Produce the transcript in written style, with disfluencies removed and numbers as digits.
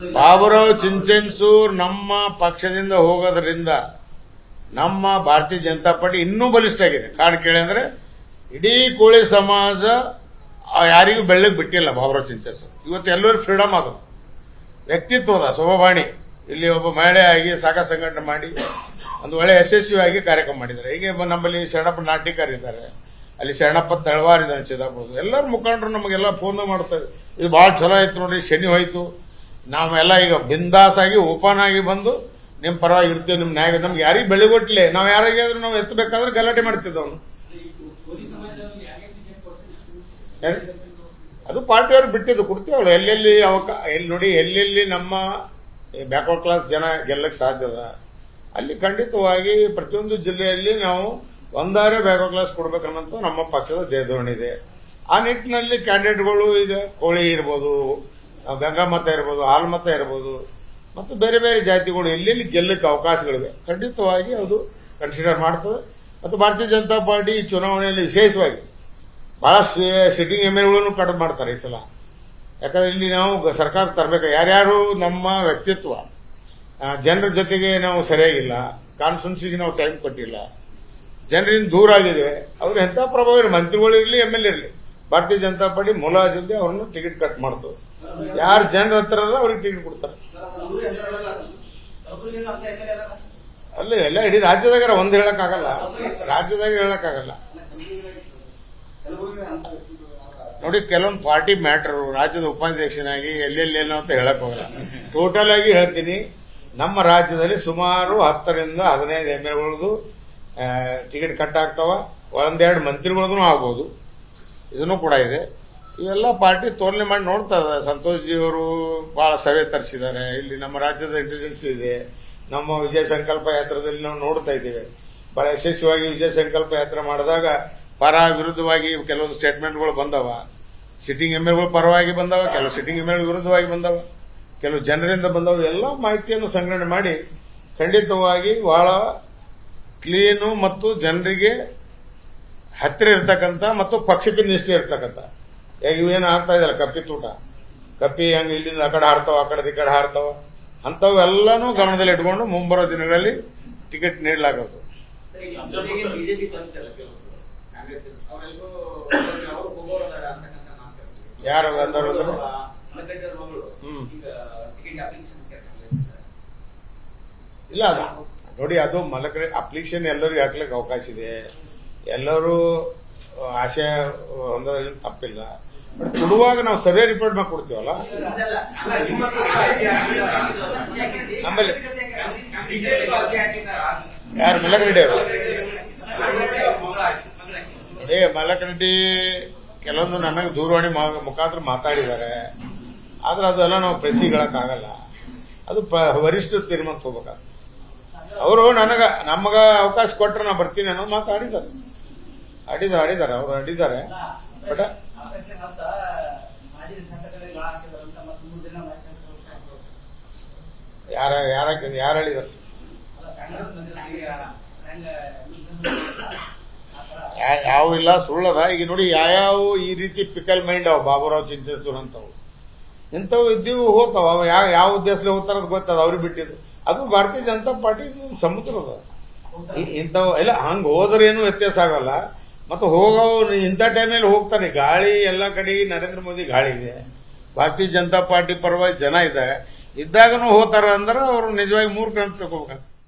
ಬಾಬುರಾವ್ ಚಿಂಚನ್ಸೂರ್ ನಮ್ಮ ಪಕ್ಷದಿಂದ ಹೋಗೋದ್ರಿಂದ ನಮ್ಮ ಭಾರತೀಯ ಜನತಾ ಪಾರ್ಟಿ ಇನ್ನೂ ಬಲಿಷ್ಠ ಆಗಿದೆ. ಕಾರಣ ಕೇಳಿ ಅಂದ್ರೆ ಇಡೀ ಕೋಳಿ ಸಮಾಜ ಯಾರಿಗೂ ಬೆಳ್ಳಗೆ ಬಿಟ್ಟಿಲ್ಲ. ಬಾಬುರಾವ್ ಚಿಂಚನ್ಸೂರ್ ಇವತ್ತು ಎಲ್ಲರೂ ಫ್ರೀಡಮ್ ಆದರು. ವ್ಯಕ್ತಿತ್ವದ ಶೋಭಾವಾಣಿ ಇಲ್ಲಿ ಒಬ್ಬ ಮಹಿಳೆ ಆಗಿ ಸಾಕ ಸಂಘಟನೆ ಮಾಡಿ ಒಂದು ಒಳ್ಳೆ ಯಶಸ್ವಿಯಾಗಿ ಕಾರ್ಯಕ್ರಮ ಮಾಡಿದ್ದಾರೆ. ಹೀಗೆ ನಮ್ಮಲ್ಲಿ ಶರಣಪ್ಪ ನಾಟಿಕರ್ ಇದ್ದಾರೆ, ಅಲ್ಲಿ ಶರಣಪ್ಪ ತಳವಾರ್ ಇದ್ದಾನೆ, ಚಿದಾಪುರದ ಎಲ್ಲರ ಮುಖಂಡರು ನಮಗೆಲ್ಲ ಫೋನ್ ಮಾಡ್ತಾ ಇದ್ದಾರೆ. ಇದು ಬಹಳ ಚಲೋ ಆಯ್ತು ನೋಡ್ರಿ, ಶನಿ ಹೋಯ್ತು, ನಾವೆಲ್ಲ ಈಗ ಬಿಂದಾಸ್ ಆಗಿ ಓಪನ್ ಆಗಿ ಬಂದು ನಿಮ್ ಪರವಾಗಿ ಇರ್ತೀವಿ, ನಿಮ್ ನ್ಯಾಯ ನಮ್ಗೆ ಯಾರಿಗೆ ಬೆಳೆಗೊಟ್ಲೆ ನಾವು ಯಾರಿಗಾದ್ರೂ ನಾವು ಎತ್ತಬೇಕಾದ್ರೆ ಗಲಾಟೆ ಮಾಡ್ತಿದ್ದವನು. ಅದು ಪಾರ್ಟಿಯವ್ರು ಬಿಟ್ಟಿದ್ದು ಕೊಡ್ತೀವಲ್ಲ. ಎಲ್ಲೆಲ್ಲಿ ಎಲ್ಲಿ ನೋಡಿ, ಎಲ್ಲೆಲ್ಲಿ ನಮ್ಮ ಬ್ಯಾಕ್ವರ್ಡ್ ಕ್ಲಾಸ್ ಜನ ಗೆಲ್ಲಕ್ಕೆ ಸಾಧ್ಯದ ಅಲ್ಲಿ ಖಂಡಿತವಾಗಿ ಪ್ರತಿಯೊಂದು ಜಿಲ್ಲೆಯಲ್ಲಿ ನಾವು ಒಂದಾರೆ ಬ್ಯಾಕ್ವರ್ಡ್ ಕ್ಲಾಸ್ ಕೊಡ್ಬೇಕನ್ನೋದು ನಮ್ಮ ಪಕ್ಷದ ಧೋರಣೆ ಇದೆ. ಆ ನಿಟ್ಟಿನಲ್ಲಿ ಕ್ಯಾಂಡಿಡೇಟ್ಗಳು ಈಗ ಕೋಳಿ ಇರ್ಬೋದು, ಗಂಗಾಮತ ಇರ್ಬೋದು, ಹಾಲ್ಮತ ಇರ್ಬೋದು, ಮತ್ತು ಬೇರೆ ಬೇರೆ ಜಾತಿಗಳು ಎಲ್ಲೆಲ್ಲಿ ಗೆಲ್ಲಕ್ಕೆ ಅವಕಾಶಗಳಿವೆ ಖಂಡಿತವಾಗಿ ಅದು ಕನ್ಸಿಡರ್ ಮಾಡ್ತದೆ. ಮತ್ತು ಭಾರತೀಯ ಜನತಾ ಪಾರ್ಟಿ ಚುನಾವಣೆಯಲ್ಲಿ ವಿಶೇಷವಾಗಿ ಬಹಳ ಸಿಟ್ಟಿಂಗ್ ಎಮ್ಎಲ್ಗಳನ್ನು ಕಡಿಮೆ ಮಾಡ್ತಾರೆ ಈ ಸಲ. ಯಾಕಂದ್ರೆ ಇಲ್ಲಿ ನಾವು ಸರ್ಕಾರ ತರಬೇಕು. ಯಾರ್ಯಾರು ನಮ್ಮ ವ್ಯಕ್ತಿತ್ವ ಜನರ ಜೊತೆಗೆ ನಾವು ಸರಿಯಾಗಿಲ್ಲ, ಕಾನ್ಸ್ಟಿಟ್ಯೂನ್ಸಿಗೆ ನಾವು ಟೈಮ್ ಕೊಟ್ಟಿಲ್ಲ, ಜನರಿಂದ ದೂರ ಆಗಿದ್ದೇವೆ, ಅವ್ರು ಎಂಥ ಪ್ರಭಾವ ಇರಲಿ, ಮಂತ್ರಿಗಳಿರಲಿ ಎಮ್ ಎಲ್ ಇರಲಿ, ಭಾರತೀಯ ಜನತಾ ಪಾರ್ಟಿ ಮುಲಾಜಿಲ್ಲದೆ ಅವ್ರನ್ನ ಟಿಕೆಟ್ ಕಟ್ ಮಾಡ್ತು. ಯಾರು ಜನರ ಹತ್ರ ಅವ್ರಿಗೆ ಟಿಕೆಟ್ ಕೊಡ್ತಾರೆ. ಅಲ್ಲ ಎಲ್ಲ ಇಡೀ ರಾಜ್ಯದಾಗ ಒಂದ್ ಹೇಳಕ್ಕಾಗಲ್ಲ, ರಾಜ್ಯದಾಗ ಹೇಳಕ್ಕಾಗಲ್ಲ ನೋಡಿ. ಕೆಲವೊಂದು ಪಾರ್ಟಿ ಮ್ಯಾಟರ್ ರಾಜ್ಯದ ಉಪಾಧ್ಯಕ್ಷನಾಗಿ ಎಲ್ಲೆಲ್ಲೇನೋ ಅಂತ ಹೇಳಕ್ ಹೋಗಲ್ಲ. ಟೋಟಲ್ ಆಗಿ ಹೇಳ್ತೀನಿ, ನಮ್ಮ ರಾಜ್ಯದಲ್ಲಿ ಸುಮಾರು 10 ರಿಂದ 15 ಎಮ್ಎಲ್ಗಳದು ಟಿಕೆಟ್ ಕಟ್ ಆಗ್ತಾವ, ಒಂದೆರಡು ಮಂತ್ರಿಗಳದ್ದು ಆಗ್ಬೋದು, ಇದನ್ನು ಕೂಡ ಇದೆ. ಇವೆಲ್ಲ ಪಾರ್ಟಿ ತೋಲನೆ ಮಾಡಿ ನೋಡ್ತಾ ಇದ್ದಾರೆ. ಸಂತೋಷ್ ಜಿ ಅವರು ಬಹಳ ಸರ್ವೆ ತರಿಸಿದ್ದಾರೆ. ಇಲ್ಲಿ ನಮ್ಮ ರಾಜ್ಯದ ಇಂಟೆಲಿಜೆನ್ಸ್ ಇದೆ. ನಮ್ಮ ವಿಜಯ ಸಂಕಲ್ಪ ಯಾತ್ರದಲ್ಲಿ ನಾವು ನೋಡ್ತಾ ಇದ್ದೇವೆ, ಬಹಳ ಯಶಸ್ವಿಯಾಗಿ ವಿಜಯ ಸಂಕಲ್ಪ ಯಾತ್ರೆ ಮಾಡಿದಾಗ ಪರ ವಿರುದ್ಧವಾಗಿ ಕೆಲವೊಂದು ಸ್ಟೇಟ್ಮೆಂಟ್ಗಳು ಬಂದವ. ಸಿಟ್ಟಿಂಗ್ ಎಮ್ಎಲ್ಗಳು ಪರವಾಗಿ ಬಂದವ, ಕೆಲವು ಸಿಟ್ಟಿಂಗ್ ಎಮ್ಎಲ್ ವಿರುದ್ಧವಾಗಿ ಬಂದವ, ಕೆಲವು ಜನರಿಂದ ಬಂದವ. ಎಲ್ಲ ಮಾಹಿತಿಯನ್ನು ಸಂಗ್ರಹಣೆ ಮಾಡಿ ಖಂಡಿತವಾಗಿ ಬಹಳ ಕ್ಲೀನು ಮತ್ತು ಜನರಿಗೆ ಹತ್ತಿರ ಇರ್ತಕ್ಕಂಥ ಮತ್ತು ಪಕ್ಷಕ್ಕೆ ನಿಷ್ಠೆ ಇರ್ತಕ್ಕಂಥ, ಈಗ ಇವೇನು ಆಗ್ತಾ ಇದೆಯಲ್ಲ ಕಪ್ಪಿ ತೂಟ, ಕಪ್ಪಿ ಹಂಗೆ ಇಲ್ಲಿಂದ ಆ ಕಡೆ ಹಾರ್ತಾವ, ಆ ಕಡೆ ಈ ಕಡೆ ಹಾರ್ತಾವ, ಅಂಥವೆಲ್ಲನೂ ಗಮನದಲ್ಲಿ ಇಟ್ಕೊಂಡು ಮುಂಬರೋ ದಿನಗಳಲ್ಲಿ ಟಿಕೆಟ್ ನೀಡಲಾಗುವುದು. ಯಾರು ಅಂದರು ಇಲ್ಲ, ಅದು ನೋಡಿ, ಅದು ಮಲಕಡೆ ಅಪ್ಲಿಕೇಶನ್ ಎಲ್ಲರಿಗೂ ಹಾಕ್ಲಿಕ್ಕೆ ಅವಕಾಶ ಇದೆ. ಎಲ್ಲರೂ ಆಶಯ ಹೊಂದೋದ್ರಿಂದ ತಪ್ಪಿಲ್ಲ. ಬಟ್ ಕೊಡುವಾಗ ನಾವು ಸರ್ವೆ ರಿಪೋರ್ಟ್ ಮಾಡಿ ಕೊಡ್ತೀವಲ್ಲ, ನಮ್ಮಲ್ಲಿ ಯಾರು ಮಲಕರೆಡ್ಡಿ ಅವರು ಮಲಕರೆಡ್ಡಿ ಕೆಲವೊಂದು ನನಗೆ ದೂರವಾಣಿ ಮುಖಾಂತರ ಮಾತಾಡಿದ್ದಾರೆ. ಆದ್ರೆ ಅದೆಲ್ಲ ನಾವು ಪ್ರೆಸ್ಸಿಗಳಕ್ಕಾಗಲ್ಲ, ಅದು ವರಿಷ್ಠ ತೀರ್ಮಾನ ತಗೋಬೇಕಾಗ್ತದೆ. ಅವರು ನಮಗ ಅವಕಾಶ ಕೊಟ್ಟರೆ ನಾ ಬರ್ತೀನಿ ಅನ್ನೋ ಮಾತಾಡಿದ್ದಾರೆ, ಅವರು ಆಡಿದ್ದಾರೆ. ಬಟ್ ಯಾರು ಹೇಳಿದ್ದಾರೆ? ಯಾವ ಇಲ್ಲ, ಸುಳ್ಳದ. ಈಗ ನೋಡಿ, ಯಾವ್ಯಾವ ಈ ರೀತಿ ಪಿಕಲ್ ಮೈಂಡ್ ಅವ ಬಾಬುರಾವ್ ಚಿಂಚನ್ಸೂರ್ ಅಂತವು ಇಂಥವು ಇದ್ದೀವು ಹೋಗ್ತಾವ. ಅವ ಯಾವ ಉದ್ದೇಶದಲ್ಲಿ ಹೋಗ್ತಾರ ಗೊತ್ತದ, ಅವ್ರಿಗೆ ಬಿಟ್ಟಿದ್ದು. ಅದು ಭಾರತೀಯ ಜನತಾ ಪಾರ್ಟಿ ಸಮುದ್ರದ ಇಂಥವು ಎಲ್ಲ ಹಂಗ ಹೋದ್ರೇನು ವ್ಯತ್ಯಾಸ ಆಗಲ್ಲ. ಮತ್ತು ಹೋಗೋರು ಇಂಥ ಟೈಮ್ನಲ್ಲಿ ಹೋಗ್ತಾನೆ. ಗಾಳಿ ಎಲ್ಲ ಕಡೆಗೆ ನರೇಂದ್ರ ಮೋದಿ ಗಾಳಿ ಇದೆ, ಭಾರತೀಯ ಜನತಾ ಪಾರ್ಟಿ ಪರವಾಗಿ ಜನ ಇದ್ದಾರೆ, ಇದ್ದಾಗನೂ ಹೋಗ್ತಾರ ಅಂದ್ರೆ ಅವರು ನಿಜವಾಗಿ ಮೂರ್ಖ ಅಂತ ತಿಳ್ಕೊಬೇಕಂತ.